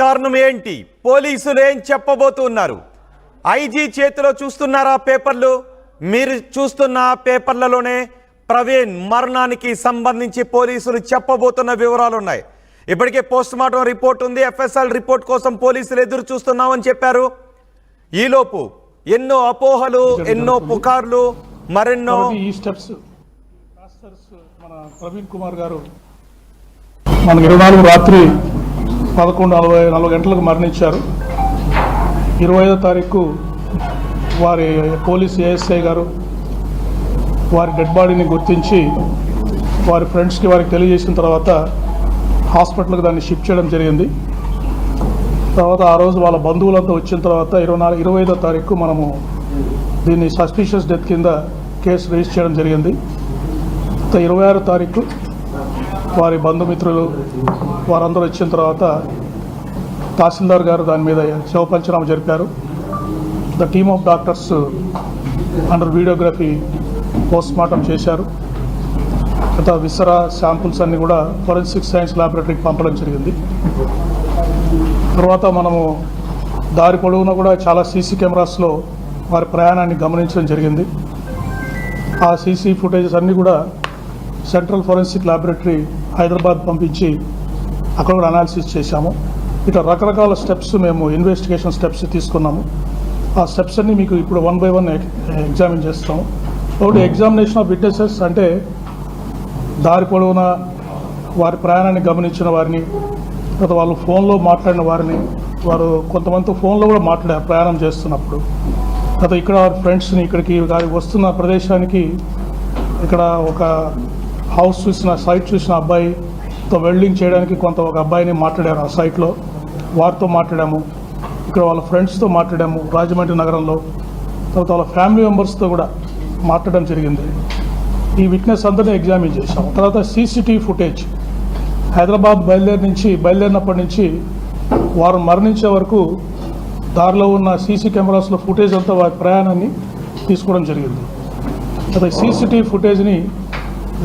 కారణం ఏంటి? పోలీసులు ఏం చెప్పబోతున్నారు? ఐజీ చేతిలో చూస్తున్నారా పేపర్లు? మీరు చూస్తున్న పేపర్లలోనే ప్రవీణ్ మరణానికి సంబంధించి పోలీసులు చెప్పబోతున్న వివరాలు ఉన్నాయి. ఇప్పటికే పోస్ట్ మార్టం రిపోర్ట్ ఉంది. ఎఫ్ఎస్ఎల్ రిపోర్ట్ కోసం పోలీసులు ఎదురు చూస్తున్నామని చెప్పారు. ఈలోపు ఎన్నో అపోహలు, ఎన్నో పుకార్లు, మరెన్నో ఈ స్టెప్స్ మన ప్రవీణ్ కుమార్ గారు మనకు 24 రాత్రి 11:40 గంటలకు మరణించారు. 25వ తారీఖు వారి పోలీస్ ఏఎస్ఐ గారు వారి డెడ్ బాడీని గుర్తించి వారి ఫ్రెండ్స్కి వారికి తెలియజేసిన తర్వాత హాస్పిటల్కి దాన్ని షిఫ్ట్ చేయడం జరిగింది. తర్వాత ఆ రోజు వాళ్ళ బంధువులంతా వచ్చిన తర్వాత 25వ తారీఖు మనము దీన్ని సస్పిషియస్ డెత్ కింద కేసు రిజిస్టర్ చేయడం జరిగింది. 26వ తారీఖు వారి బంధుమిత్రులు వారందరూ వచ్చిన తర్వాత తహసీల్దార్ గారు దాని మీద శవ పంచనామా జరిపారు. The team of doctors under videography post mortem చేశారు. విసరా శాంపుల్స్ అన్నీ కూడా ఫోరెన్సిక్ సైన్స్ ల్యాబొరేటరీకి పంపడం జరిగింది. తర్వాత మనము దారి పొడవునా కూడా చాలా సీసీ కెమెరాస్లో వారి ప్రయాణాన్ని గమనించడం జరిగింది. ఆ సీసీ ఫుటేజెస్ అన్నీ కూడా సెంట్రల్ ఫోరెన్సిక్ ల్యాబొరేటరీ హైదరాబాద్ పంపించి అక్కడ కూడా అనాలిసిస్ చేశాము. ఇట్లా రకరకాల స్టెప్స్ మేము ఇన్వెస్టిగేషన్ స్టెప్స్ తీసుకున్నాము. ఆ స్టెప్స్ అన్నీ మీకు ఇప్పుడు 1 by 1 ఎగ్జామిన్ చేస్తాము. ఒకటి ఎగ్జామినేషన్ ఆఫ్ విట్నెసెస్, అంటే దారి పొడవున వారి ప్రయాణాన్ని గమనించిన వారిని, తర్వాత వాళ్ళు ఫోన్లో మాట్లాడిన వారిని, వారు కొంతమంది ఫోన్లో కూడా మాట్లాడారు ప్రయాణం చేస్తున్నప్పుడు. తర్వాత ఇక్కడ వారి ఫ్రెండ్స్ని ఇక్కడికి వస్తున్న ప్రదేశానికి ఇక్కడ ఒక హౌస్ చూసిన, సైట్ చూసిన అబ్బాయితో వెల్డింగ్ చేయడానికి ఒక అబ్బాయిని మాట్లాడారు. ఆ సైట్లో వారితో మాట్లాడాము. ఇక్కడ వాళ్ళ ఫ్రెండ్స్తో మాట్లాడాము రాజమండ్రి నగరంలో. తర్వాత వాళ్ళ ఫ్యామిలీ మెంబర్స్తో కూడా మాట్లాడడం జరిగింది. ఈ విట్నెస్ అందరినీ ఎగ్జామిన్ చేశాము. తర్వాత సీసీటీవీ ఫుటేజ్ హైదరాబాద్ బయలుదేరినప్పటి నుంచి వారు మరణించే వరకు దారిలో ఉన్న సీసీ కెమెరాస్లో ఫుటేజ్ అంతా వారి ప్రయాణాన్ని తీసుకోవడం జరిగింది. తర్వాత సీసీటీవీ ఫుటేజ్ని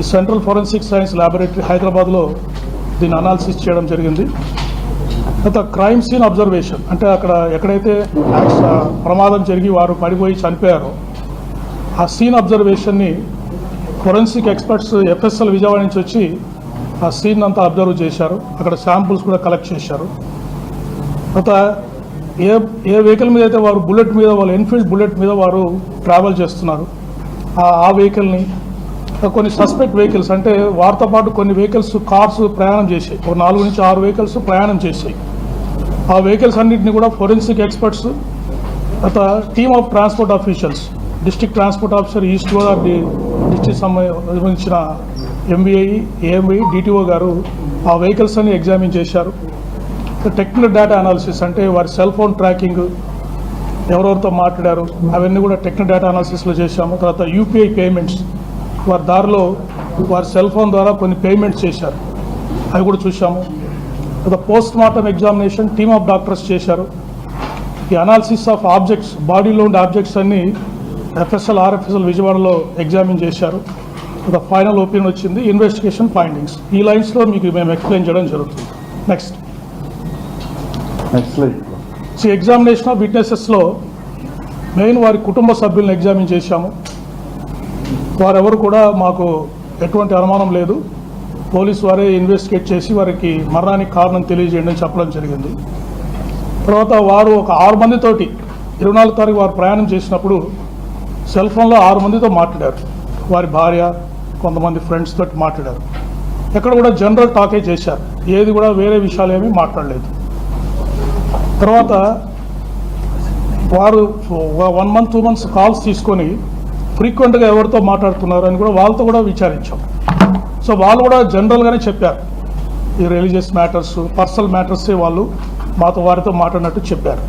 ఈ సెంట్రల్ ఫోరెన్సిక్ సైన్స్ ల్యాబొరేటరీ హైదరాబాద్లో దీన్ని అనాలిసిస్ చేయడం జరిగింది. తర్వాత క్రైమ్ సీన్ అబ్జర్వేషన్, అంటే అక్కడ ఎక్కడైతే ప్రమాదం జరిగి వారు పడిపోయి చనిపోయారో ఆ సీన్ అబ్జర్వేషన్ని ఫోరెన్సిక్ ఎక్స్పర్ట్స్ ఎఫ్ఎస్ఎల్ విజయవాడ నుంచి వచ్చి ఆ సీన్ అంతా అబ్జర్వ్ చేశారు. అక్కడ శాంపుల్స్ కూడా కలెక్ట్ చేశారు. తర్వాత ఏ వెహికల్ మీద అయితే వారు బుల్లెట్ మీద, వాళ్ళు ఎన్ఫీల్డ్ బుల్లెట్ మీద వారు ట్రావెల్ చేస్తున్నారు, ఆ వెహికల్ని, కొన్ని సస్పెక్ట్ వెహికల్స్, అంటే వారితో పాటు కొన్ని వెహికల్స్, కార్స్ ప్రయాణం చేసాయి. ఒక 4 నుంచి 6 వెహికల్స్ ప్రయాణం చేసాయి. ఆ వెహికల్స్ అన్నింటినీ కూడా ఫోరెన్సిక్ ఎక్స్పర్ట్స్, తర్వాత team of transport officials, district transport officer east Godavari district సంబంధించిన ఎంబీఐ, ఏఎంఐ, డిటిఓ గారు ఆ వెహికల్స్ అన్ని ఎగ్జామిన్ చేశారు. టెక్నికల్ డేటా అనాలిసిస్, అంటే వారి సెల్ ఫోన్ ట్రాకింగ్, ఎవరెవరితో మాట్లాడారు, అవన్నీ కూడా టెక్నికల్ డేటా అనాలిసిస్లో చేశాము. తర్వాత యూపీఐ పేమెంట్స్, వారి దారిలో వారి సెల్ ఫోన్ ద్వారా కొన్ని పేమెంట్స్ చేశారు, అవి కూడా చూసాము. తర్వాత post mortem examination team of doctors చేశారు. ఈ అనాలిసిస్ ఆఫ్ ఆబ్జెక్ట్స్, బాడీలో ఉండే ఆబ్జెక్ట్స్ అన్ని ఎఫ్ఎస్ఎల్, ఆర్ఎఫ్ఎస్ఎల్ విజయవాడలో ఎగ్జామిన్ చేశారు. ఒక ఫైనల్ ఒపీనియన్ వచ్చింది, ఇన్వెస్టిగేషన్ ఫైండింగ్స్. ఈ లైన్స్లో మీకు మేము ఎక్స్ప్లెయిన్ చేయడం జరుగుతుంది. నెక్స్ట్ ఎగ్జామినేషన్ ఆఫ్ విట్నెసెస్లో మెయిన్ వారి కుటుంబ సభ్యులను ఎగ్జామిన్ చేశాము. వారెవరు కూడా మాకు ఎటువంటి అనుమానం లేదు, పోలీసు వారే ఇన్వెస్టిగేట్ చేసి వారికి మరణానికి కారణం తెలియజేయండి అని చెప్పడం జరిగింది. తర్వాత వారు ఒక 6 మందితోటి 24వ తారీఖు వారు ప్రయాణం చేసినప్పుడు సెల్ ఫోన్లో 6 మందితో మాట్లాడారు. వారి భార్య, కొంతమంది ఫ్రెండ్స్ తోటి మాట్లాడారు. ఎక్కడ కూడా జనరల్ టాకే చేశారు, ఏది కూడా వేరే విషయాలు ఏమీ మాట్లాడలేదు. తర్వాత వారు 1 month 2 months కాల్స్ తీసుకొని ఫ్రీక్వెంట్గా ఎవరితో మాట్లాడుతున్నారు అని కూడా వాళ్ళతో కూడా విచారించాం. సో వాళ్ళు కూడా జనరల్గానే చెప్పారు, ఈ రిలీజియస్ మ్యాటర్స్, పర్సనల్ మ్యాటర్సే వాళ్ళు వారితో మాట్లాడినట్టు చెప్పారు.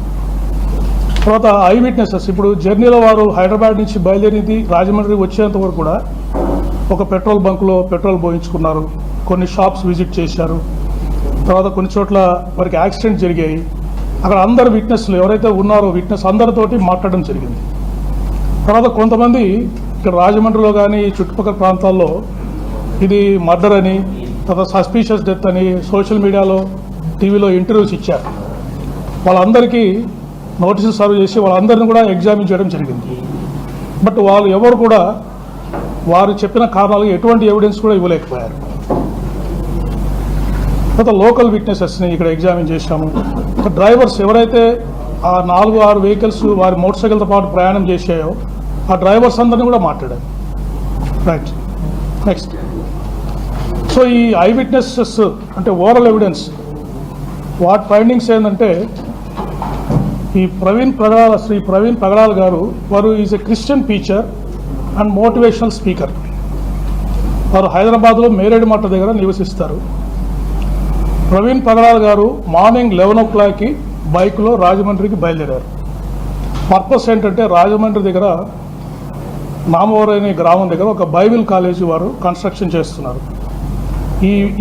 తర్వాత ఐ విట్నెసెస్, ఇప్పుడు జర్నీలో వారు హైదరాబాద్ నుంచి బయలుదేరింది రాజమండ్రి వచ్చేంత వరకు కూడా ఒక పెట్రోల్ బంక్లో పెట్రోల్ పోయించుకున్నారు, కొన్ని షాప్స్ విజిట్ చేశారు. తర్వాత కొన్ని చోట్ల వారికి యాక్సిడెంట్ జరిగాయి. అక్కడ అందరు విట్నెస్లు ఎవరైతే ఉన్నారో విట్నెస్ అందరితోటి మాట్లాడడం జరిగింది. తర్వాత కొంతమంది ఇక్కడ రాజమండ్రిలో కానీ చుట్టుపక్కల ప్రాంతాల్లో ఇది మర్డర్ అని, తర్వాత సస్పీషియస్ డెత్ అని సోషల్ మీడియాలో, టీవీలో ఇంటర్వ్యూస్ ఇచ్చారు. వాళ్ళందరికీ నోటీసులు సర్వ్ చేసి వాళ్ళందరినీ కూడా ఎగ్జామిన్ చేయడం జరిగింది. బట్ వాళ్ళు ఎవరు కూడా వారు చెప్పిన కారణాలు ఎటువంటి ఎవిడెన్స్ కూడా ఇవ్వలేకపోయారు. తర్వాత లోకల్ విట్నెసెస్ని ఇక్కడ ఎగ్జామిన్ చేశాము. డ్రైవర్స్ ఎవరైతే ఆ 4-6 వెహికల్స్ వారి మోటార్ సైకిల్తో పాటు ప్రయాణం చేసాయో ఆ డ్రైవర్స్ అందరినీ కూడా మాట్లాడారు. Right, next. సో ఈ ఐ విట్నెసెస్ అంటే ఓరల్ ఎవిడెన్స్ వాటి ఫైండింగ్స్ ఏంటంటే ఈ శ్రీ ప్రవీణ్ పగడాల గారు వారు is a Christian teacher and motivational speaker. వారు హైదరాబాద్లో మేరేడుమట్ట దగ్గర నివసిస్తారు. ప్రవీణ్ పగడాల గారు మార్నింగ్ 11 o'clockకి బైక్లో రాజమండ్రికి బయలుదేరారు. పర్పస్ ఏంటంటే రాజమండ్రి దగ్గర నామవరం అనే గ్రామం దగ్గర ఒక బైబిల్ కాలేజీ వారు కన్స్ట్రక్షన్ చేస్తున్నారు.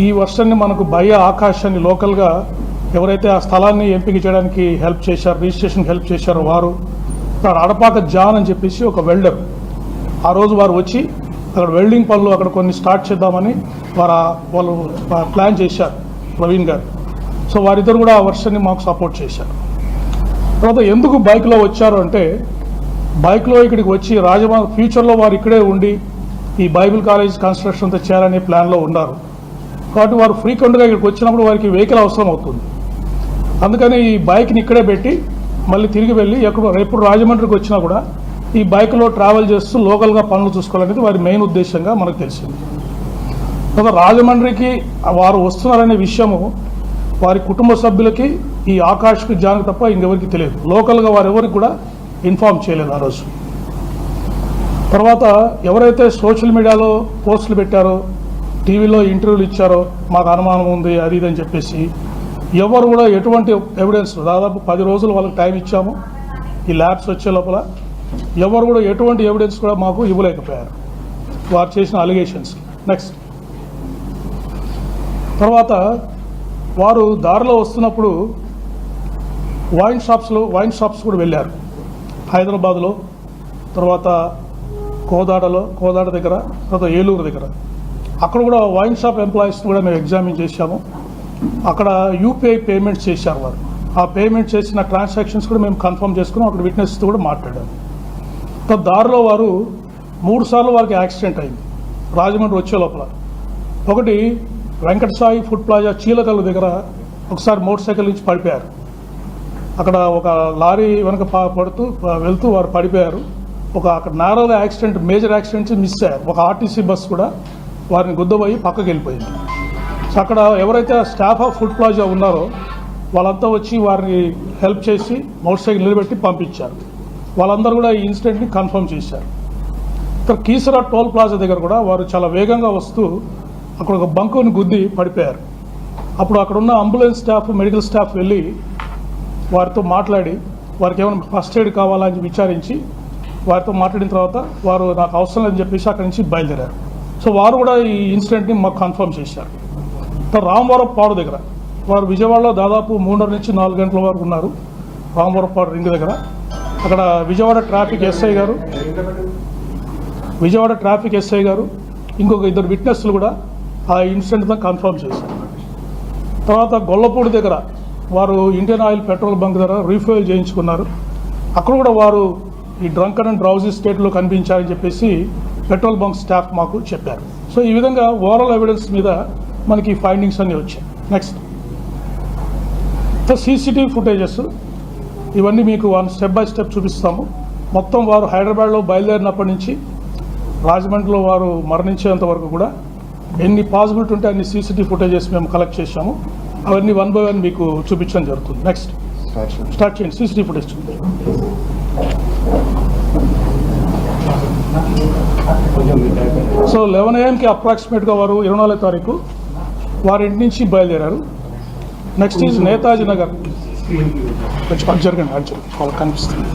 ఈ వర్షాన్ని మనకు భయ ఆకాశాన్ని లోకల్గా ఎవరైతే ఆ స్థలాన్ని ఎంపిక చేయడానికి హెల్ప్ చేశారు, రిజిస్ట్రేషన్ హెల్ప్ చేశారో వారు అడపాక జాన్ అని చెప్పేసి ఒక వెల్డర్, ఆ రోజు వారు వచ్చి అక్కడ వెల్డింగ్ పనులు అక్కడ కొన్ని స్టార్ట్ చేద్దామని వాళ్ళు ప్లాన్ చేశారు ప్రవీణ్ గారు. సో వారిద్దరు కూడా ఆ వర్షాన్ని మాకు సపోర్ట్ చేశారు. తర్వాత ఎందుకు బైక్లో వచ్చారు అంటే బైక్లో ఇక్కడికి వచ్చి ఫ్యూచర్లో వారు ఇక్కడే ఉండి ఈ బైబిల్ కాలేజ్ కన్స్ట్రక్షన్ అంతా చేయాలనే ప్లాన్లో ఉన్నారు. కాబట్టి వారు ఫ్రీక్వెంట్గా ఇక్కడికి వచ్చినప్పుడు వారికి వెహికల్ అవసరం అవుతుంది. అందుకని ఈ బైక్ని ఇక్కడే పెట్టి మళ్ళీ తిరిగి వెళ్ళి ఎప్పుడు రాజమండ్రికి వచ్చినా కూడా ఈ బైక్లో ట్రావెల్ చేస్తూ లోకల్గా పనులు చూసుకోవాలనేది వారి మెయిన్ ఉద్దేశంగా మనకు తెలిసింది. తర్వాత రాజమండ్రికి వారు వస్తున్నారనే విషయము వారి కుటుంబ సభ్యులకి ఈ ఆకాష్కి జాన్కి తప్ప ఇంకెవరికి తెలియదు. లోకల్గా వారెవరికి కూడా ఇన్ఫార్మ్ చేయలేదు ఆ రోజు. తర్వాత ఎవరైతే సోషల్ మీడియాలో పోస్టులు పెట్టారో, టీవీలో ఇంటర్వ్యూలు ఇచ్చారో మాకు అనుమానం ఉంది అది ఇది అని చెప్పేసి ఎవరు కూడా ఎటువంటి ఎవిడెన్స్, దాదాపు 10 రోజులు వాళ్ళకి టైం ఇచ్చాము ఈ ల్యాబ్స్ వచ్చే లోపల, ఎవరు కూడా ఎటువంటి ఎవిడెన్స్ కూడా మాకు ఇవ్వలేకపోయారు వారు చేసిన అలిగేషన్స్. నెక్స్ట్, తర్వాత వారు దారిలో వస్తున్నప్పుడు వైన్ షాప్స్ కూడా వెళ్ళారు. హైదరాబాద్లో, తర్వాత కోదాడ దగ్గర, తర్వాత ఏలూరు దగ్గర. అక్కడ కూడా వైన్ షాప్ ఎంప్లాయీస్ని కూడా మేము ఎగ్జామిన్ చేశాము. అక్కడ యూపీఐ పేమెంట్స్ చేశారు వారు. ఆ పేమెంట్ చేసిన ట్రాన్సాక్షన్స్ కూడా మేము కన్ఫర్మ్ చేసుకున్నాం. అక్కడ విట్నెస్తో కూడా మాట్లాడాము. దారిలో వారు 3 సార్లు వారికి యాక్సిడెంట్ అయింది రాజమండ్రి వచ్చే లోపల. ఒకటి వెంకట సాయి ఫుడ్ ప్లాజా చీలకల్లు దగ్గర ఒకసారి మోటార్ సైకిల్ నుంచి పడిపోయారు. అక్కడ ఒక లారీ వెనక పడుతూ వెళ్తూ వారు పడిపోయారు. అక్కడ నారోగా యాక్సిడెంట్, మేజర్ యాక్సిడెంట్స్ మిస్ అయ్యారు. ఒక ఆర్టీసీ బస్ కూడా వారిని గుద్దబోయి పక్కకి వెళ్ళిపోయింది. సో అక్కడ ఎవరైతే స్టాఫ్ ఆఫ్ ఫుడ్ ప్లాజా ఉన్నారో వాళ్ళంతా వచ్చి వారిని హెల్ప్ చేసి మోటార్ సైకిల్ నిలబెట్టి పంపించారు. వాళ్ళందరూ కూడా ఈ ఇన్సిడెంట్ని కన్ఫర్మ్ చేశారు. ఇక్కడ కీసరా టోల్ ప్లాజా దగ్గర కూడా వారు చాలా వేగంగా వస్తూ అక్కడ ఒక బంకుని గుద్ది పడిపోయారు. అప్పుడు అక్కడ ఉన్న అంబులెన్స్ స్టాఫ్, మెడికల్ స్టాఫ్ వెళ్ళి వారితో మాట్లాడి వారికి ఏమైనా ఫస్ట్ ఎయిడ్ కావాలని విచారించి వారితో మాట్లాడిన తర్వాత వారు నాకు అవసరం లేదని చెప్పేసి అక్కడి నుంచి బయలుదేరారు. సో వారు కూడా ఈ ఇన్సిడెంట్ని మాకు కన్ఫర్మ్ చేశారు. రామవరపాడు దగ్గర వారు విజయవాడలో దాదాపు 3:30 నుంచి 4 గంటల వరకు ఉన్నారు. రామవరపాడు రింగ్ దగ్గర అక్కడ విజయవాడ ట్రాఫిక్ ఎస్ఐ గారు ఇంకొక 2 విట్నెస్లు కూడా ఆ ఇన్సిడెంట్తో కన్ఫర్మ్ చేశారు. తర్వాత గొల్లపూడి దగ్గర వారు ఇండియన్ ఆయిల్ పెట్రోల్ బంక్ దగ్గర రీఫ్యూయల్ చేయించుకున్నారు. అక్కడ కూడా వారు ఈ డ్రంకన్ అండ్ డ్రౌజీ స్టేట్లో కనిపించారని చెప్పేసి పెట్రోల్ బంక్ స్టాఫ్ మాకు చెప్పారు. సో ఈ విధంగా ఓవరాల్ ఎవిడెన్స్ మీద మనకి ఫైండింగ్స్ అన్నీ వచ్చాయి. నెక్స్ట్, సీసీటీవీ ఫుటేజెస్ ఇవన్నీ మీకు స్టెప్ బై స్టెప్ చూపిస్తాము. మొత్తం వారు హైదరాబాద్లో బయలుదేరినప్పటి నుంచి రాజమండ్రిలో వారు మరణించేంత వరకు కూడా ఎన్ని పాసిబిలిటీ ఉంటే అన్ని సీసీటీవీ ఫుటేజెస్ మేము కలెక్ట్ చేశాము. అవన్నీ 1 by 1 మీకు చూపించడం జరుగుతుంది. నెక్స్ట్, స్టార్ట్ చేయండి. సీసీటీవీ ఫుటేజ్ చూడండి. సో 11 AM అప్రాక్సిమేట్గా వారు 24వ తారీఖు వారి ఇంటి నుంచి బయలుదేరారు. Next is Netaji Nagar. జరగండి, వాళ్ళకి కనిపిస్తుంది.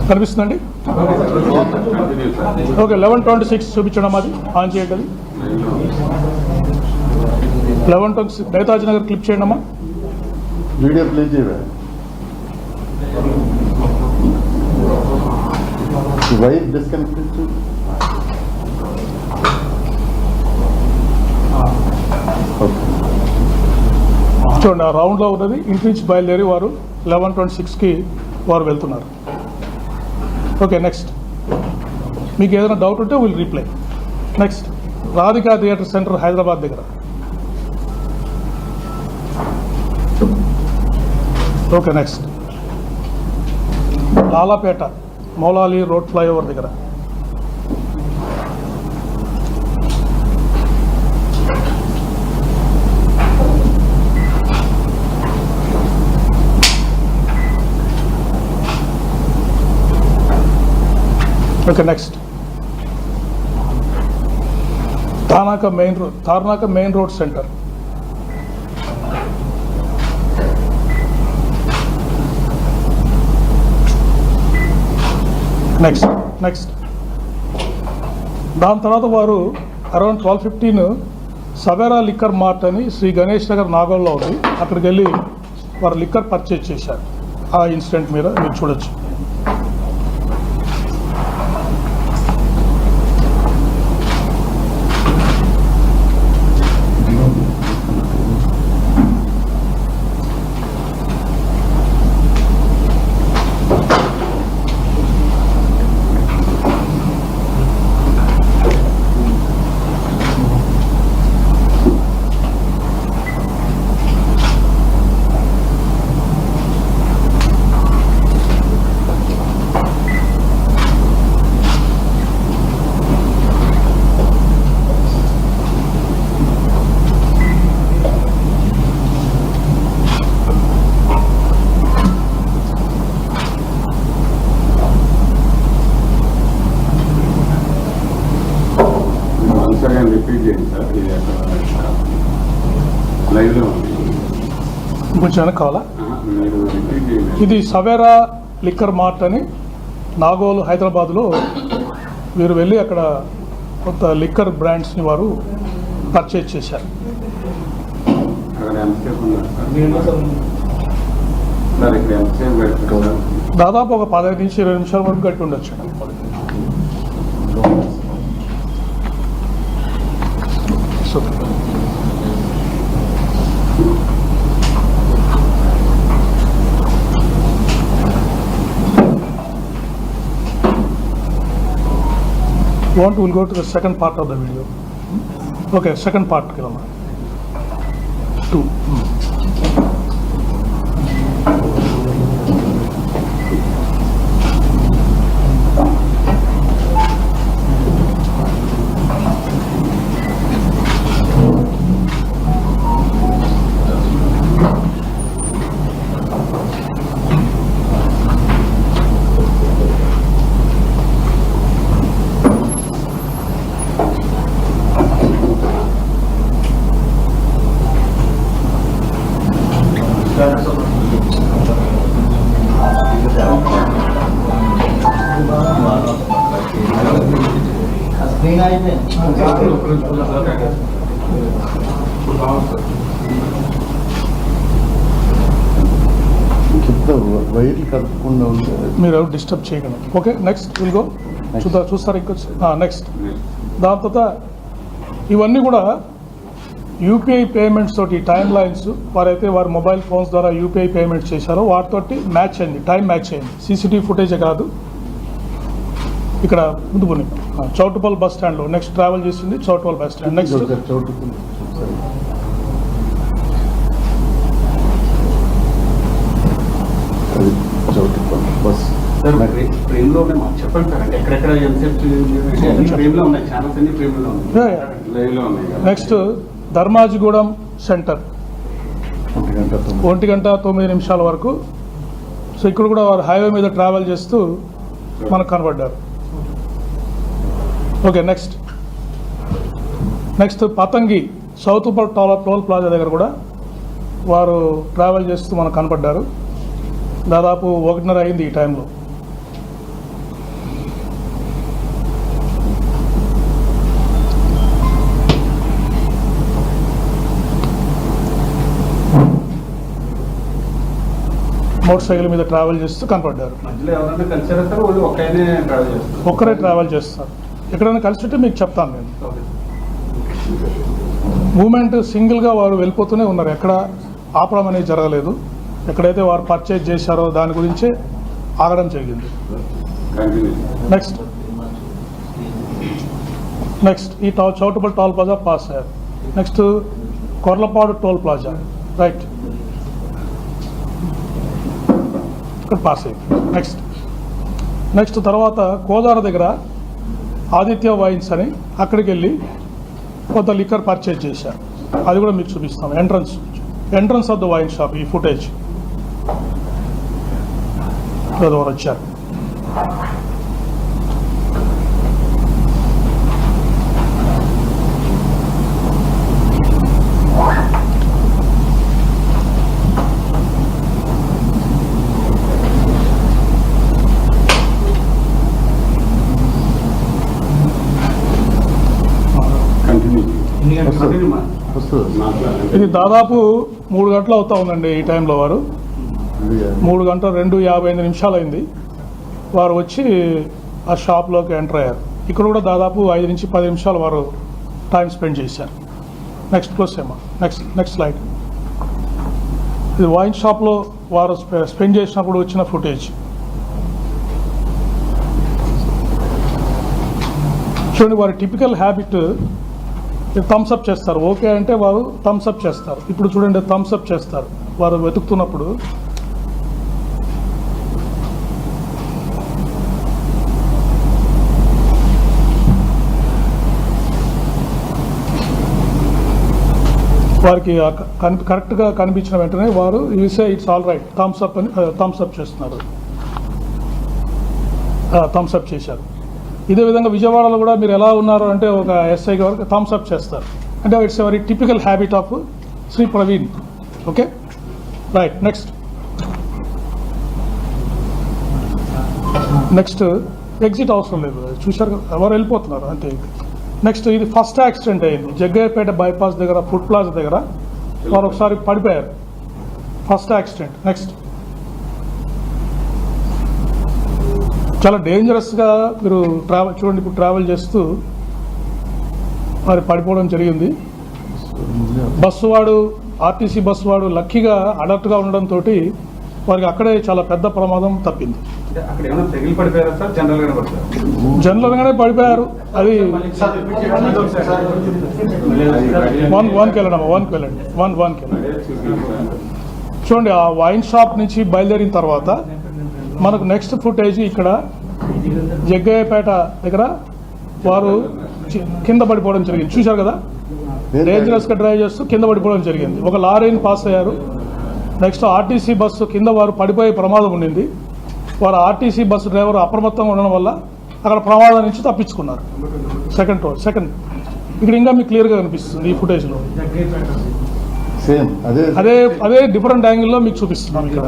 కనిపిస్తుందండి? ఓకే, 11:26 చూపించడం అది ఆన్ చేయండి. 11:26 నేతాజీ నగర్ క్లిప్ చేయండి అమ్మా. వీడియో ప్లే చేయరా? Wire disconnected. చూడండి ఆ రౌండ్లో ఉన్నది ఇంటి నుంచి బయలుదేరి వారు 11:26కి వారు వెళ్తున్నారు. ఓకే నెక్స్ట్ మీకు ఏదైనా డౌట్ ఉంటే will reply. Next Radhika theatre centre Hyderabad దగ్గర. Okay next Lalapet Moulali road flyover దగ్గర. Okay next Tarnaka main road centre. Next దాని తర్వాత వారు అరౌండ్ 12:15 సవేరా లిక్కర్ మార్ట్ అని శ్రీ గణేష్ నగర్ నాగోల్లో ఉంది, అక్కడికి వెళ్ళి వారు లిక్కర్ పర్చేజ్ చేశారు. ఆ ఇన్సిడెంట్ మీద మీరు చూడొచ్చు. రిపీట్ చేయండి సార్, ఇది లైవ్లో ఉంది. కొంచెం వెనక్కి కావాలా? మీరు రిపీట్ చేయండి. ఇది సవేరా లిక్కర్ మార్ట్ అని నాగోల్ హైదరాబాద్లో వీరు వెళ్ళి అక్కడ కొంత లిక్కర్ బ్రాండ్స్ని వారు పర్చేజ్ చేశారు. అక్కడ ఎంతసేపు ఉన్నారు సార్? సార్ ఇక్కడ ఎంతసేపు పెట్టుకుంటారు? దాదాపు ఒక 15 నుంచి 20 నిమిషాల వరకు గట్టి ఉండొచ్చు. So we'll go to the second part of the video. Okay, second part kilama 2. వైర్లు కదపకుండా ఉంటే మీరు ఎవరు డిస్టర్బ్ చేయగలరు. ఓకే నెక్స్ట్ విల్ గో చూస్తారు ఇంకొచ్చి నెక్స్ట్. దాని తర్వాత ఇవన్నీ కూడా యూపీఐ పేమెంట్స్ తోటి టైం లైన్స్ వారైతే వారి మొబైల్ ఫోన్స్ ద్వారా యూపీఐ పేమెంట్స్ చేశారో వాటితోటి మ్యాచ్ అయింది, టైం మ్యాచ్ అయింది. సీసీటీవీ ఫుటేజే కాదు, ఇక్కడ ముందు చౌటుపల్ బస్ స్టాండ్లో నెక్స్ట్ ట్రావెల్ చేసింది Choutuppal bus stand. Next bus ఫ్రేమ్లోనే మాకు చెప్పండి సార్, అంటే ఎక్కడెక్కడ ఎంతసేపు ఫ్రేమ్లో ఉన్నాయి, ఛానల్స్ అన్ని ఫ్రేమ్లో ఉన్నాయి, లైవ్లో ఉన్నాయి. నెక్స్ట్ ధర్మాజిగూడెం సెంటర్ 1:09 వరకు. సో ఇక్కడ కూడా వారు హైవే మీద ట్రావెల్ చేస్తూ మనకు కనబడ్డారు. Okay next Patangi south toll plaza దగ్గర కూడా వారు ట్రావెల్ చేస్తూ మనకు కనపడ్డారు. దాదాపు 1:30 అయింది ఈ టైంలో. మోటార్ సైకిల్ మీద ట్రావెల్ చేస్తూ కనపడ్డారు. మధ్యలో ఎవరైనా కలిసారా సార్? వాళ్ళు ఒక్కరే ట్రావెల్ చేస్తారు. ఎక్కడైనా కలిసితే మీకు చెప్తాను నేను. మూమెంట్ సింగిల్గా వారు వెళ్ళిపోతూనే ఉన్నారు, ఎక్కడ ఆపడం అనేది జరగలేదు. ఎక్కడైతే వారు పర్చేజ్ చేశారో దాని గురించే ఆగడం జరిగింది. నెక్స్ట్ ఈ చౌటుపల్లి టోల్ ప్లాజా పాస్ అయ్యారు. Next Korlapadu toll plaza right ఇక్కడ పాస్ అయ్యింది. నెక్స్ట్ తర్వాత కోదాడ దగ్గర ఆదిత్య వైన్స్ అని అక్కడికి వెళ్ళి కొంత లిక్కర్ పర్చేజ్ చేశారు. అది కూడా మీకు చూపిస్తాం. Entrance of the wine shop ఈ ఫుటేజ్ ఎవరు వచ్చారు. ఇది దాదాపు 3 గంటలు అవుతా ఉందండి. ఈ టైంలో వారు 3 గంటల 2:55 అయింది. వారు వచ్చి ఆ షాప్లోకి ఎంటర్ అయ్యారు. ఇక్కడ కూడా దాదాపు 5 నుంచి 10 నిమిషాలు వారు టైం స్పెండ్ చేశారు. నెక్స్ట్ క్లోజ్ ఏమా నెక్స్ట్ స్లైడ్. ఇది వైన్ షాప్లో వారు స్పెండ్ చేసినప్పుడు వచ్చిన ఫుటేజ్ చూడండి. వారి టిపికల్ హ్యాబిట్ థమ్స్ అప్ చేస్తారు. ఓకే అంటే వారు థమ్స్ అప్ చేస్తారు. ఇప్పుడు చూడండి థమ్స్ అప్ చేస్తారు వారు వెతుకుతున్నప్పుడు. వారికి కరెక్ట్గా కనిపించిన వెంటనే వారు యూసే it's all right thumbs up అని థమ్స్ అప్ చేస్తున్నారు. థమ్స్ అప్ చేశారు. ఇదే విధంగా విజయవాడలో కూడా మీరు ఎలా ఉన్నారు అంటే ఒక ఎస్ఐ గారు థమ్స్ అప్ చేస్తారు. అంటే it's very typical habit of Shri Praveen. Okay right. Next exit అవసరం లేదు, చూశారు కదా, ఎవరు వెళ్ళిపోతున్నారు అంతే. నెక్స్ట్ ఇది ఫస్ట్ యాక్సిడెంట్ అయింది జగ్గయ్యపేట బైపాస్ దగ్గర ఫుడ్ ప్లాజా దగ్గర. వారు ఒకసారి పడిపోయారు. First accident. నెక్స్ట్ చాలా డేంజరస్గా మీరు చూడండి. ఇప్పుడు ట్రావెల్ చేస్తూ మరి పడిపోవడం జరిగింది. బస్సు వాడు ఆర్టీసీ బస్సు వాడు లక్కీగా అలర్ట్గా ఉండడంతో వారికి అక్కడే చాలా పెద్ద ప్రమాదం తప్పింది. జనరల్గానే పడిపోయారు. అది వన్కి వెళ్ళండి. చూడండి ఆ వైన్ షాప్ నుంచి బయలుదేరిన తర్వాత మనకు నెక్స్ట్ ఫుటేజ్ ఇక్కడ జగ్గయ్యపేట దగ్గర వారు కింద పడిపోవడం జరిగింది. చూశారు కదా, డేంజరస్గా డ్రైవ్ చేస్తూ కింద పడిపోవడం జరిగింది. ఒక లారీని పాస్ అయ్యారు. నెక్స్ట్ ఆర్టీసీ బస్సు కింద వారు పడిపోయే ప్రమాదం ఉండింది. వారు ఆర్టీసీ బస్సు డ్రైవర్ అప్రమత్తంగా ఉండడం వల్ల అక్కడ ప్రమాదం నుంచి తప్పించుకున్నారు. సెకండ్ ఇక్కడ ఇంకా మీకు క్లియర్గా కనిపిస్తుంది ఈ ఫుటేజ్లో. అదే డిఫరెంట్ యాంగిల్లో మీకు చూపిస్తున్నాం. ఇక్కడ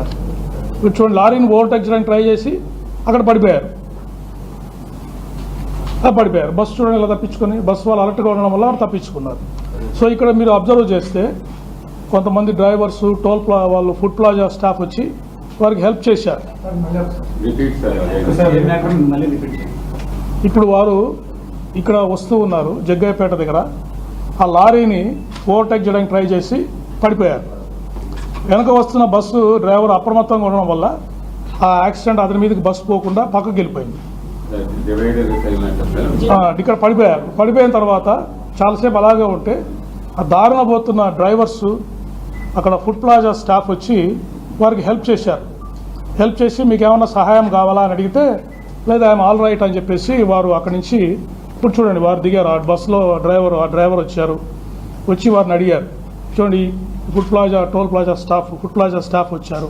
చూడండి లారీని ఓవర్టేక్ చేయడానికి ట్రై చేసి అక్కడ పడిపోయారు. బస్సు చూడండి ఇలా తప్పించుకొని బస్సు వాళ్ళు అలర్ట్గా ఉండడం వల్ల తప్పించుకున్నారు. సో ఇక్కడ మీరు అబ్జర్వ్ చేస్తే కొంతమంది డ్రైవర్స్ వాళ్ళు ఫుడ్ ప్లాజా స్టాఫ్ వచ్చి వారికి హెల్ప్ చేశారు. ఇప్పుడు వారు ఇక్కడ వస్తూ ఉన్నారు జగ్గయ్యపేట దగ్గర. ఆ లారీని ఓవర్టేక్ చేయడానికి ట్రై చేసి పడిపోయారు. వెనక వస్తున్న బస్సు డ్రైవర్ అప్రమత్తంగా ఉండడం వల్ల ఆ యాక్సిడెంట్ అతని మీదకి బస్సు పోకుండా పక్కకి వెళ్ళిపోయింది. ఇక్కడ పడిపోయిన తర్వాత చాలాసేపు అలాగే ఉంటే ఆ దారిన పోతున్న డ్రైవర్స్ అక్కడ ఫుడ్ ప్లాజా స్టాఫ్ వచ్చి వారికి హెల్ప్ చేశారు. హెల్ప్ చేసి మీకు ఏమైనా సహాయం కావాలా అని అడిగితే లేదా ఐఎమ్ ఆల్ రైట్ అని చెప్పేసి వారు అక్కడి నుంచి ఇప్పుడు చూడండి వారు దిగారు. ఆ బస్సులో డ్రైవర్ వచ్చారు. వచ్చి వారిని అడిగారు. చూడండి ఫుడ్ ప్లాజా స్టాఫ్ వచ్చారు.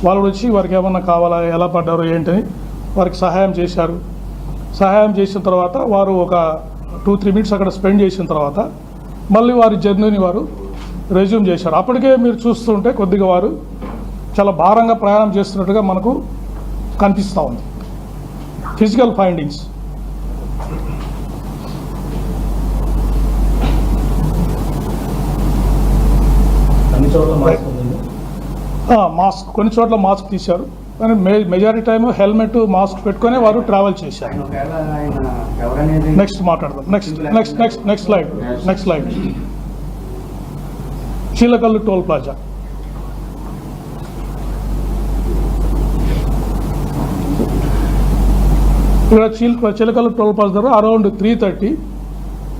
వాళ్ళు వచ్చి వారికి ఏమన్నా కావాలా, ఎలా పడ్డారు ఏంటని వారికి సహాయం చేశారు. సహాయం చేసిన తర్వాత వారు ఒక 2-3 మినిట్స్ అక్కడ స్పెండ్ చేసిన తర్వాత మళ్ళీ వారి జర్నీని వారు రెజ్యూమ్ చేశారు. అప్పటికే మీరు చూస్తుంటే కొద్దిగా వారు చాలా భారంగా ప్రయాణం చేస్తున్నట్టుగా మనకు కనిపిస్తూ ఉంది. ఫిజికల్ ఫైండింగ్స్ మాస్క్ కొన్ని చోట్ల మాస్క్ తీశారు, కానీ మెజారిటీ టైం హెల్మెట్ మాస్క్ పెట్టుకునే వారు ట్రావెల్ చేశారు. నెక్స్ట్ మాట్లాడదాం. Next slide. Chilakallu toll plaza ఇక్కడ చిలకల టోల్ పాస్ దగ్గర అరౌండ్ 3:30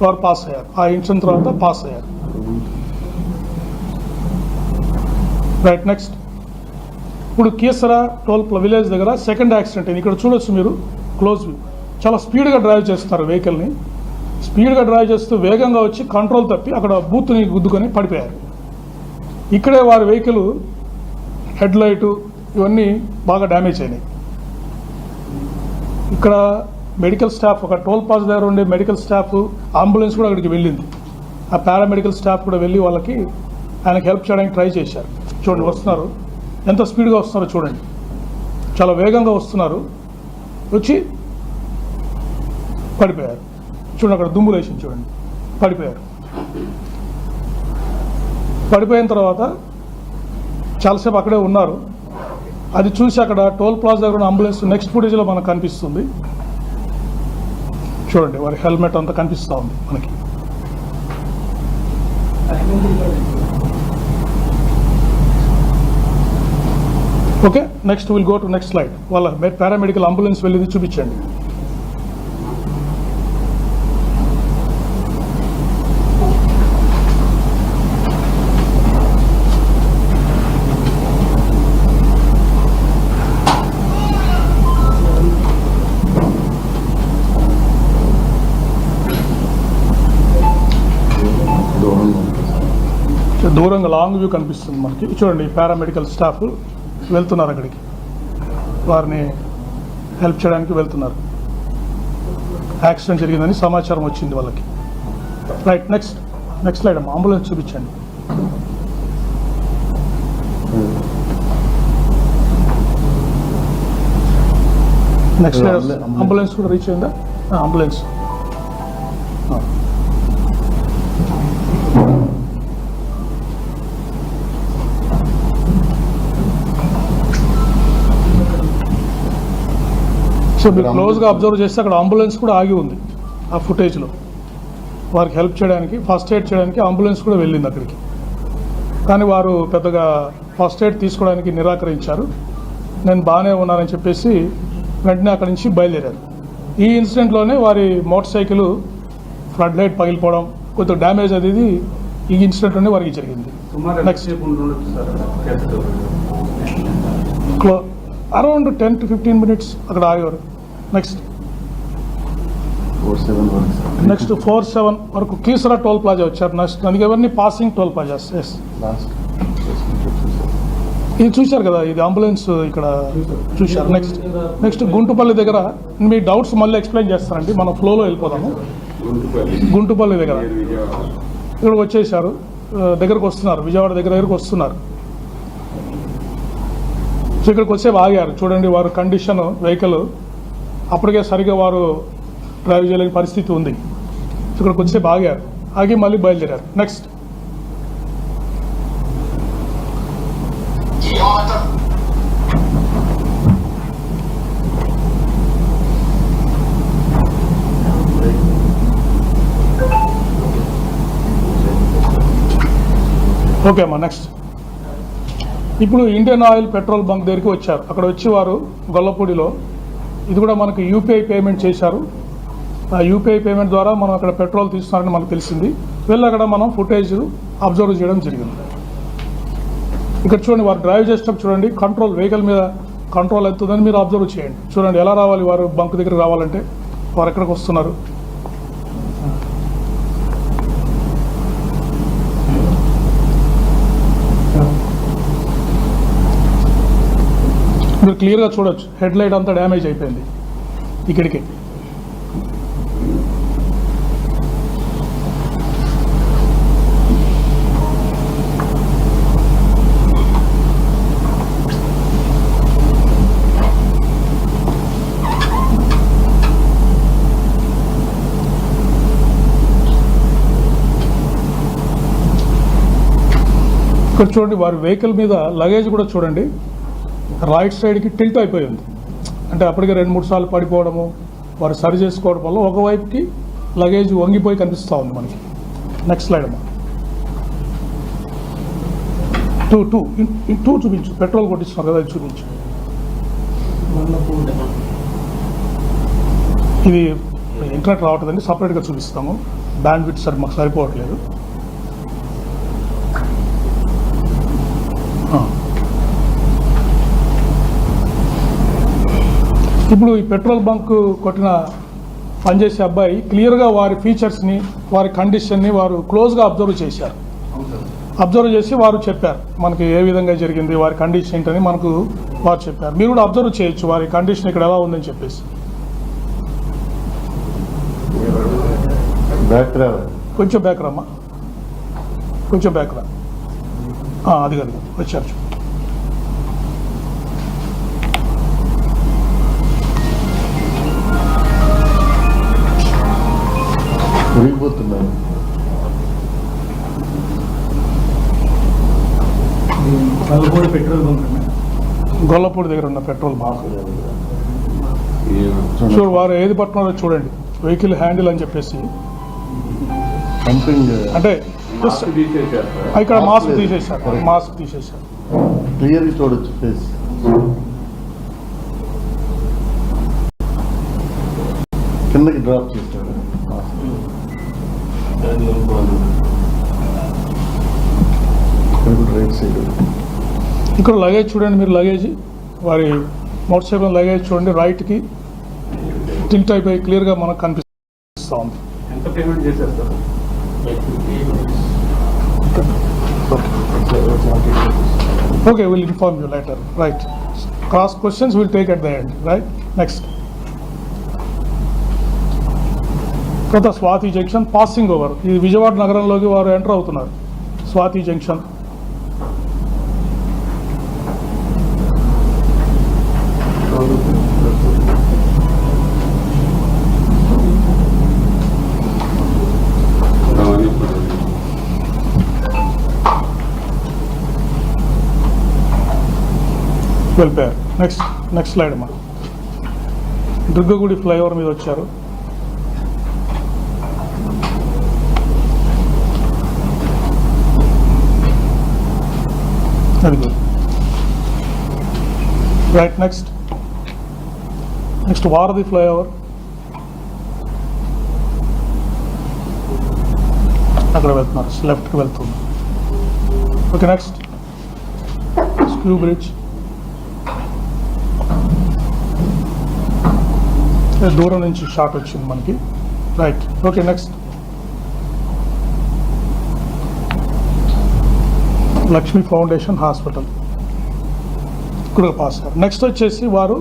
వారు పాస్ అయ్యారు. ఆ ఇన్సిడెంట్ తర్వాత పాస్ అయ్యారు. రైట్, నెక్స్ట్ ఇప్పుడు కీసరా టోల్ విలేజ్ దగ్గర సెకండ్ యాక్సిడెంట్ అయింది. ఇక్కడ చూడొచ్చు మీరు క్లోజ్ వ్యూ. చాలా స్పీడ్గా డ్రైవ్ చేస్తారు వెహికల్ని. స్పీడ్గా డ్రైవ్ చేస్తూ వేగంగా వచ్చి కంట్రోల్ తప్పి అక్కడ బూత్ని గుద్దుకొని పడిపోయారు. ఇక్కడే వారి వెహికల్ హెడ్ లైటు ఇవన్నీ బాగా డ్యామేజ్ అయినాయి. ఇక్కడ మెడికల్ స్టాఫ్, ఒక టోల్ పాస్ దగ్గర ఉండే మెడికల్ స్టాఫ్, అంబులెన్స్ కూడా అక్కడికి వెళ్ళింది. ఆ పారామెడికల్ స్టాఫ్ కూడా వెళ్ళి వాళ్ళకి ఆయనకి హెల్ప్ చేయడానికి ట్రై చేశారు. చూడండి వస్తున్నారు, ఎంత స్పీడ్గా వస్తున్నారో చూడండి, చాలా వేగంగా వస్తున్నారు, వచ్చి పడిపోయారు. చూడండి అక్కడ దుమ్ము లేచింది, చూడండి పడిపోయారు. పడిపోయిన తర్వాత చాలాసేపు అక్కడే ఉన్నారు. అది చూసి అక్కడ టోల్ ప్లాజా దగ్గర ఉన్న అంబులెన్స్ నెక్స్ట్ ఫుటేజ్లో మనకు కనిపిస్తుంది. చూడండి వారి హెల్మెట్ అంతా కనిపిస్తూ ఉంది మనకి. Okay, next will go to next slide. వాళ్ళ పారామెడికల్ అంబులెన్స్ వెళ్ళింది చూపించండి. దూరంగా లాంగ్ వ్యూ కనిపిస్తుంది మనకి. చూడండి పారామెడికల్ స్టాఫ్ వెళ్తున్నారు అక్కడికి, వారిని హెల్ప్ చేయడానికి వెళ్తున్నారు. యాక్సిడెంట్ జరిగిందని సమాచారం వచ్చింది వాళ్ళకి. రైట్, నెక్స్ట్ స్లైడ్ అమ్మా, అంబులెన్స్ చూపించండి. నెక్స్ట్ స్లైడ్, అంబులెన్స్ కూడా రీచ్ అయిందా? అంబులెన్స్ మీరు క్లోజ్గా అబ్జర్వ్ చేస్తే అక్కడ అంబులెన్స్ కూడా ఆగి ఉంది. ఆ ఫుటేజ్లో వారికి హెల్ప్ చేయడానికి, ఫస్ట్ ఎయిడ్ చేయడానికి అంబులెన్స్ కూడా వెళ్ళింది అక్కడికి. కానీ వారు పెద్దగా ఫస్ట్ ఎయిడ్ తీసుకోవడానికి నిరాకరించారు. నేను బాగానే ఉన్నానని చెప్పేసి వెంటనే అక్కడి నుంచి బయలుదేరారు. ఈ ఇన్సిడెంట్లోనే వారి మోటార్ సైకిల్ ఫ్లడ్ లైట్ పగిలిపోవడం, కొంత డ్యామేజ్ అనేది ఈ ఇన్సిడెంట్లోనే వారికి జరిగింది. నెక్స్ట్ అరౌండ్ 10 to 15 minutes అక్కడ ఆగేవారు. నెక్స్ట్ 4-7 వరకు కీసరా టోల్ ప్లాజా వచ్చారు. నెక్స్ట్ అందుకే ఎవరిని పాసింగ్ టోల్ ప్లాజాస్. ఎస్, ఇది చూశారు కదా, ఇది అంబులెన్స్ ఇక్కడ చూశారు. నెక్స్ట్ గుంటుపల్లి దగ్గర మీ డౌట్స్ మళ్ళీ ఎక్స్ప్లెయిన్ చేస్తానండి, మనం ఫ్లోలో వెళ్ళిపోదాము. గుంటుపల్లి దగ్గర ఇక్కడ వచ్చేసారు, దగ్గరకు వస్తున్నారు, విజయవాడ దగ్గరకు వస్తున్నారు. సో ఇక్కడికి వచ్చేపు ఆగారు. చూడండి వారు కండిషన్, వెహికల్ అప్పటికే సరిగా వారు డ్రైవ్ చేయలేని పరిస్థితి ఉంది. సో ఇక్కడికి వచ్చేపు ఆగారు, ఆగి మళ్ళీ బయలుదేరారు. నెక్స్ట్ ఓకే అమ్మా. నెక్స్ట్ ఇప్పుడు ఇండియన్ ఆయిల్ పెట్రోల్ బంక్ దగ్గరికి వచ్చారు. అక్కడ వచ్చి వారు గొల్లపూడిలో, ఇది కూడా మనకు యూపీఐ పేమెంట్ చేశారు. ఆ యూపీఐ పేమెంట్ ద్వారా మనం అక్కడ పెట్రోల్ తీస్తున్నారని మనకు తెలిసింది. వెళ్ళి అక్కడ మనం ఫుటేజ్ అబ్జర్వ్ చేయడం జరిగింది. ఇక్కడ చూడండి వారు డ్రైవ్ చేసేటప్పుడు చూడండి కంట్రోల్, వెహికల్ మీద కంట్రోల్ అవుతుందని మీరు అబ్జర్వ్ చేయండి. చూడండి ఎలా రావాలి వారు బంక్ దగ్గరికి రావాలంటే, వారు ఎక్కడికి వస్తున్నారు. మీరు క్లియర్గా చూడొచ్చు, హెడ్ లైట్ అంతా డ్యామేజ్ అయిపోయింది ఇక్కడికి. ఇక్కడ చూడండి వారి వెహికల్ మీద లగేజ్ కూడా చూడండి రైట్ సైడ్కి టిల్ట్ అయిపోయింది. అంటే అప్పటికే 2-3 సార్లు పడిపోవడము, వారు సరి చేసుకోవడం వల్ల ఒకవైపుకి లగేజ్ వంగిపోయి కనిపిస్తూ ఉంది మనకి. నెక్స్ట్ స్లైడ్ అమ్మా. 2 చూపించు, పెట్రోల్ కొట్టిస్తున్నారు కదా, అది చూపించు. ఇది ఇంటర్నెట్ రావట్లేదండి, సపరేట్గా చూపిస్తాము. బ్యాండ్ విడ్త్ మాకు సరిపోవట్లేదు. ఇప్పుడు ఈ పెట్రోల్ బంక్ కొట్టిన పనిచేసే అబ్బాయి క్లియర్గా వారి ఫీచర్స్ని, వారి కండిషన్ని వారు క్లోజ్గా అబ్జర్వ్ చేశారు. అబ్జర్వ్ చేసి వారు చెప్పారు మనకి ఏ విధంగా జరిగింది, వారి కండిషన్ ఏంటని మనకు వారు చెప్పారు. మీరు కూడా అబ్జర్వ్ చేయొచ్చు వారి కండిషన్ ఇక్కడ ఎలా ఉందని చెప్పేసి. కొంచెం బ్యాక్ రమ్మా, కొంచెం బ్యాక్ రా. అది కాదు, వచ్చారు. మురిగిపోతున్నారు. గొల్లపూడి దగ్గర ఉన్న పెట్రోల్ బంక్. చూడు వారు ఏది పట్టున్నారో చూడండి, వెహికల్ హ్యాండిల్ అని చెప్పేసి. సంథింగ్ అంటే తీసేశారు. ఇక్కడ మాస్క్ తీసేశారు, మాస్క్ తీసేశారు. క్లియర్గా చూడొచ్చు ఫేస్. కిందకి డ్రాప్ చేశారు. రైట్ సైడ్ ఇక్కడ లగేజ్ చూడండి, మీరు లగేజ్ వారి మోటార్ సైకిల్ లగేజ్ చూడండి, రైట్కి టిల్ట్ అయిపోయి క్లియర్గా మనకు కనిపిస్తూ ఉంది. ఎంత పేమెంట్ చేశారు sir? Okay, will inform you letter. Right, cross questions will take at the end. Right, next. తర్వాత స్వాతి జంక్షన్ పాసింగ్ ఓవర్. ఇది విజయవాడ నగరంలోకి వారు ఎంటర్ అవుతున్నారు. స్వాతి జంక్షన్. వెళ్ళిపోయారు. నెక్స్ట్ స్లైడ్ అమ్మా. దుర్గగుడి ఫ్లైఓవర్ మీద వచ్చారు. Very good. రైట్, నెక్స్ట్ వారధి ఫ్లైఓవర్. అక్కడ వెళ్తున్నారు, లెఫ్ట్కి వెళ్తున్నారు. Okay, next skew bridge. దూరం నుంచి షాట్ వచ్చింది మనకి. Right, okay, next Lakshmi foundation hospital ఇక్కడ పాస్ అయ్యారు. నెక్స్ట్ వచ్చేసి వారు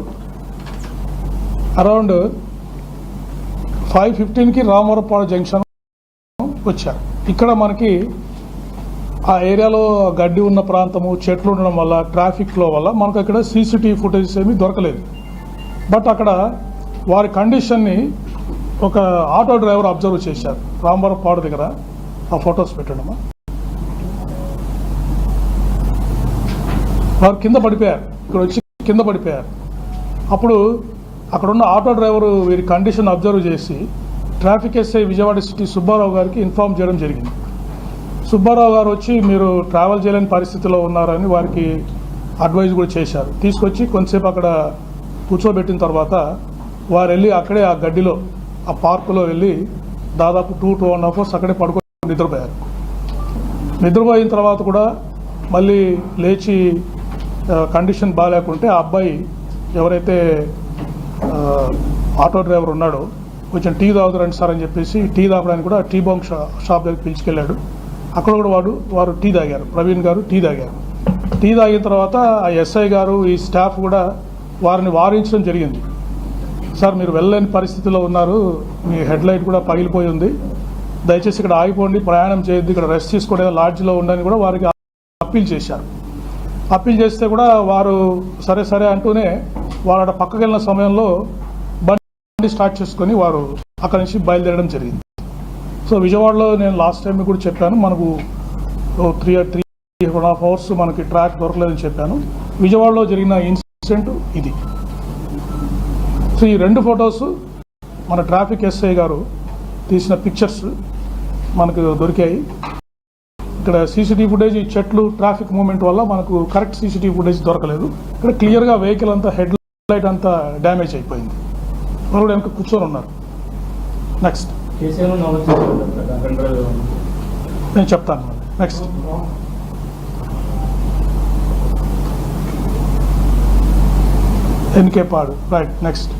అరౌండ్ 5:15కి రామవరపాడు జంక్షన్ వచ్చారు. ఇక్కడ మనకి ఆ ఏరియాలో గడ్డి ఉన్న ప్రాంతము, చెట్లు ఉండడం వల్ల, ట్రాఫిక్ ఫ్లో వల్ల మనకు అక్కడ సీసీటీవీ ఫుటేజెస్ ఏమీ దొరకలేదు. బట్ అక్కడ వారి కండిషన్ని ఒక ఆటో డ్రైవర్ అబ్జర్వ్ చేశారు. రామవరపాడు దగ్గర ఆ ఫొటోస్ పెట్టడమా, వారు కింద పడిపోయారు. ఇక్కడ వచ్చి కింద పడిపోయారు. అప్పుడు అక్కడున్న ఆటో డ్రైవరు వీరి కండిషన్ అబ్జర్వ్ చేసి traffic SI Vijayawada city Subbarao గారికి ఇన్ఫార్మ్ చేయడం జరిగింది. సుబ్బారావు గారు వచ్చి మీరు ట్రావెల్ చేయలేని పరిస్థితిలో ఉన్నారని వారికి అడ్వైజ్ కూడా చేశారు. తీసుకొచ్చి కొంతసేపు అక్కడ కూర్చోబెట్టిన తర్వాత వారు వెళ్ళి అక్కడే ఆ గడ్డిలో, ఆ పార్కులో వెళ్ళి దాదాపు 2.5 అవర్స్ అక్కడే పడుకొని నిద్రపోయారు. నిద్రపోయిన తర్వాత కూడా మళ్ళీ లేచి కండిషన్ బాగాలేకుంటే ఆ అబ్బాయి ఎవరైతే ఆటో డ్రైవర్ ఉన్నాడో కొంచెం టీ తాగుతారండి సార్ అని చెప్పేసి టీ తాగడానికి కూడా టీ బాంక్ షాప్ దగ్గర పిలుచుకెళ్ళాడు. అక్కడ కూడా వారు టీ తాగారు. ప్రవీణ్ గారు టీ తాగారు. టీ తాగిన తర్వాత ఆ ఎస్ఐ గారు, ఈ స్టాఫ్ కూడా వారిని వారించడం జరిగింది. సార్ మీరు వెళ్ళలేని పరిస్థితిలో ఉన్నారు, మీ హెడ్ లైట్ కూడా పగిలిపోయి ఉంది, దయచేసి ఇక్కడ ఆగిపోండి, ప్రయాణం చేయొద్దు, ఇక్కడ రెస్ట్ తీసుకోవడం లాడ్జ్లో ఉండని కూడా వారికి అప్పీల్ చేశారు. అప్పీల్ చేస్తే కూడా వారు సరే సరే అంటూనే వారు అక్కడ పక్కకి వెళ్ళిన సమయంలో బండి స్టార్ట్ చేసుకొని వారు అక్కడి నుంచి బయలుదేరడం జరిగింది. సో విజయవాడలో నేను లాస్ట్ టైం కూడా చెప్పాను, మనకు 3.5 అవర్స్ మనకి ట్రాక్ దొరకలేదని చెప్పాను. విజయవాడలో జరిగిన ఇన్సిడెంట్ ఇది. సో ఈ 2 ఫొటోస్ మన ట్రాఫిక్ ఎస్ఐ గారు తీసిన పిక్చర్స్ మనకు దొరికాయి. ఇక్కడ సీసీటీవీ ఫుటేజ్, ఈ చెట్లు, ట్రాఫిక్ మూవ్మెంట్ వల్ల మనకు కరెక్ట్ సీసీటీవీ ఫుటేజ్ దొరకలేదు. ఇక్కడ క్లియర్గా వెహికల్ అంతా, హెడ్ లైట్ అంతా డ్యామేజ్ అయిపోయింది. వారు కూడా వెనక కూర్చొని ఉన్నారు. నెక్స్ట్ నేను చెప్తాను. నెక్స్ట్ ఎన్కే పాడు. రైట్. Next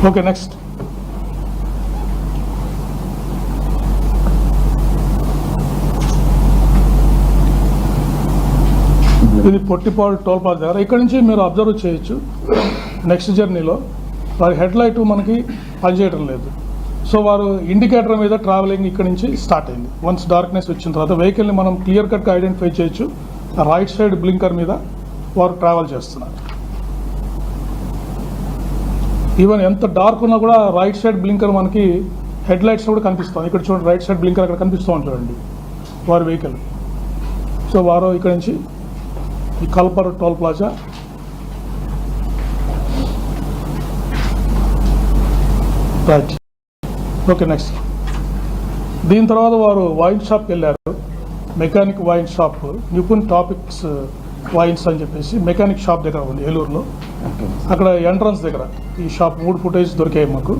okay. నెక్స్ట్ ఇది పొట్టిపాడు టోల్ ప్లాజా దగ్గర. ఇక్కడ నుంచి మీరు అబ్జర్వ్ చేయొచ్చు నెక్స్ట్ జర్నీలో వారి హెడ్ లైట్ మనకి పనిచేయడం లేదు. సో వారు ఇండికేటర్ మీద ట్రావెలింగ్ ఇక్కడ నుంచి స్టార్ట్ అయింది. వన్స్ డార్క్నెస్ వచ్చిన తర్వాత వెహికల్ని మనం క్లియర్ కట్గా ఐడెంటిఫై చేయొచ్చు. రైట్ సైడ్ బ్లింకర్ మీద వారు ట్రావెల్ చేస్తున్నారు. ఈవెన్ ఎంత డార్క్ ఉన్నా కూడా రైట్ సైడ్ బ్లింకర్ మనకి హెడ్ లైట్స్ కూడా కనిపిస్తుంది. ఇక్కడ చూడండి, రైట్ సైడ్ బ్లింకర్ అక్కడ కనిపిస్తూ చూడండి వారి వెహికల్. సో వారు ఇక్కడ నుంచి ఈ కల్పర్ toll plaza right. Okay. Next దీని తర్వాత వారు వైన్ షాప్కి వెళ్ళారు. Mechanic wine shop, Nipun topics wines అని చెప్పేసి మెకానిక్ షాప్ దగ్గర ఉంది ఏలూరులో. అక్కడ ఎంట్రన్స్ దగ్గర ఈ షాప్ 3 ఫుటేజ్ దొరికాయి మాకు.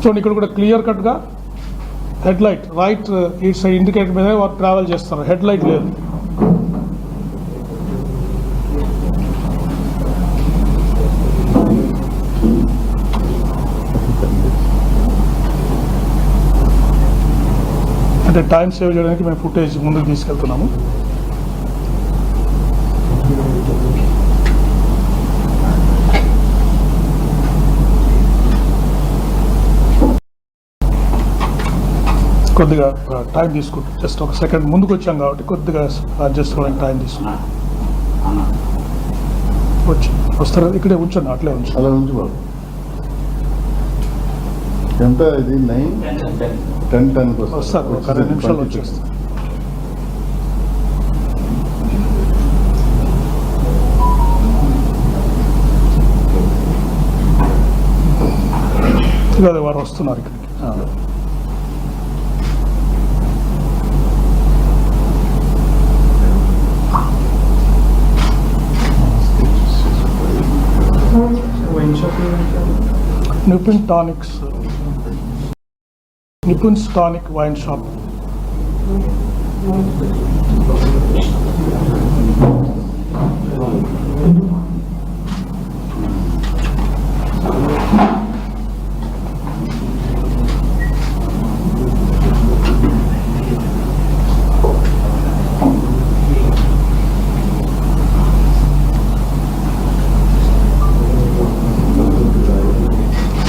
చూడండి, ఇక్కడ కూడా క్లియర్ కట్గా హెడ్ లైట్ రైట్ ఈ సైడ్ ఇండికేటర్ మీద వారు ట్రావెల్ చేస్తారు. హెడ్ లైట్ లేదు. అంటే టైం సేవ్ చేయడానికి మేము ఫుటేజ్ ముందుకు తీసుకెళ్తున్నాము. కొద్దిగా టైం తీసుకుంటాం. జస్ట్ ఒక సెకండ్ ముందుకు వచ్చాం కాబట్టి కొద్దిగా అడ్జస్ట్ అవ్వడానికి టైం తీసుకుంటాం. వస్తారు ఇక్కడే ఉంచండి, అట్లే ఉంచండి. అలా ఉంచు బాబు. ఎంత ఇది 9, 10 వస్తారు. ఒక 2 నిమిషాలు వచ్చేస్తారు. అదే వారు వస్తున్నారు ఇక్కడికి. నిపుణ్స్ టానిక్ వైన్ షాప్.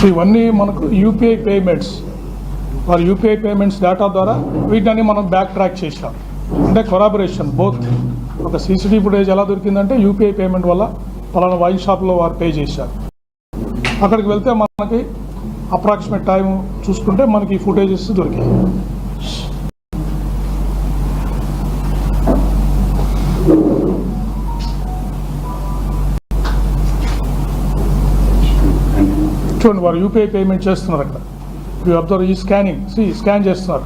ఇవన్నీ మనకు యూపీఐ పేమెంట్స్, వారి యూపీఐ పేమెంట్స్ డేటా ద్వారా వీటిని మనం బ్యాక్ ట్రాక్ చేసాం. అంటే కొరాబరేషన్ బోత్. ఒక సీసీటీవీ ఫుటేజ్ ఎలా దొరికిందంటే యూపీఐ పేమెంట్ వల్ల పలానా వైన్ షాప్లో వారు పే చేశారు. అక్కడికి వెళ్తే మనకి అప్రాక్సిమేట్ టైం చూసుకుంటే మనకి ఫుటేజెస్ దొరికాయి. చూడండి, వారు యూపీఐ పేమెంట్ చేస్తున్నారు. అక్కడ యూ అబ్జర్వ్ ఈ స్కానింగ్, స్కాన్ చేస్తున్నారు.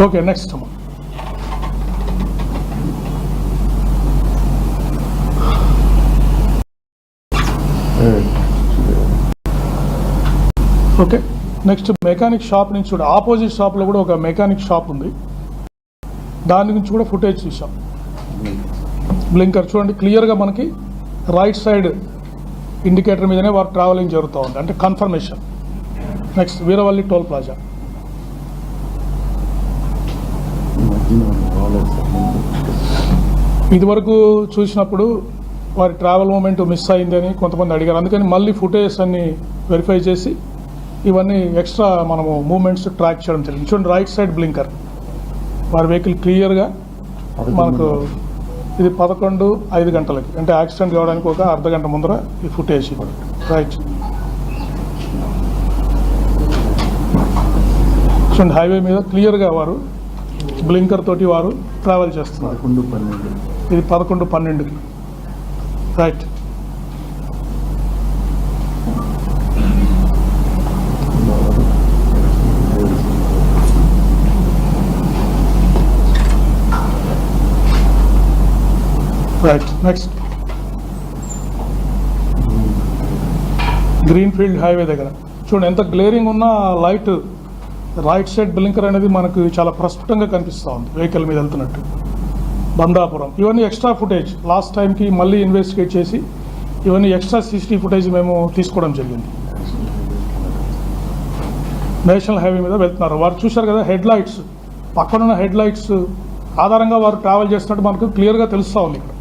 Okay. Next okay. Next mechanic shop నుంచి చూడ ఆపోజిట్ షాప్లో కూడా ఒక మెకానిక్ షాప్ ఉంది. దాని నుంచి కూడా ఫుటేజ్ చూసాం. బ్లింకర్ చూడండి, క్లియర్గా మనకి రైట్ సైడ్ ఇండికేటర్ మీదనే వారు ట్రావెలింగ్ జరుగుతూ ఉంది, అంటే confirmation. Next Veeravalli toll plaza. ఇదివరకు చూసినప్పుడు వారి ట్రావెల్ మూమెంట్ మిస్ అయిందని కొంతమంది అడిగారు. అందుకని మళ్ళీ ఫుటేజ్ అన్ని వెరిఫై చేసి ఇవన్నీ ఎక్స్ట్రా మనము మూమెంట్స్ ట్రాక్ చేయడం జరిగింది. చూడండి, రైట్ సైడ్ బ్లింకర్ వారి వెహికల్ క్లియర్గా మనకు ఇది 11:05 గంటలకి, అంటే యాక్సిడెంట్ కావడానికి ఒక అర్ధగంట ముందర ఈ ఫుటేజ్. రైట్. చూడండి, హైవే మీద క్లియర్గా వారు బ్లింకర్ తోటి వారు ట్రావెల్ చేస్తున్నారు. 11-12. ఇది 11-12కి. Right. Right, next greenfield highway దగ్గర చూడండి ఎంత గ్లేరింగ్ ఉన్న లైట్ రైట్ సైడ్ బ్లింకర్ అనేది మనకు చాలా ప్రస్ఫుటంగా కనిపిస్తూ ఉంది వెహికల్ మీద వెళ్తున్నట్టు. బందాపురం ఇవన్నీ ఎక్స్ట్రా ఫుటేజ్ లాస్ట్ టైంకి మళ్ళీ ఇన్వెస్టిగేట్ చేసి ఇవన్నీ ఎక్స్ట్రా CCTV ఫుటేజ్ మేము తీసుకోవడం జరిగింది. నేషనల్ హైవే మీద వెళ్తున్నారు వారు చూశారు కదా హెడ్ లైట్స్, పక్కనున్న హెడ్ లైట్స్ ఆధారంగా వారు ట్రావెల్ చేస్తున్నట్టు మనకు క్లియర్గా తెలుస్తూ ఉంది ఇక్కడ.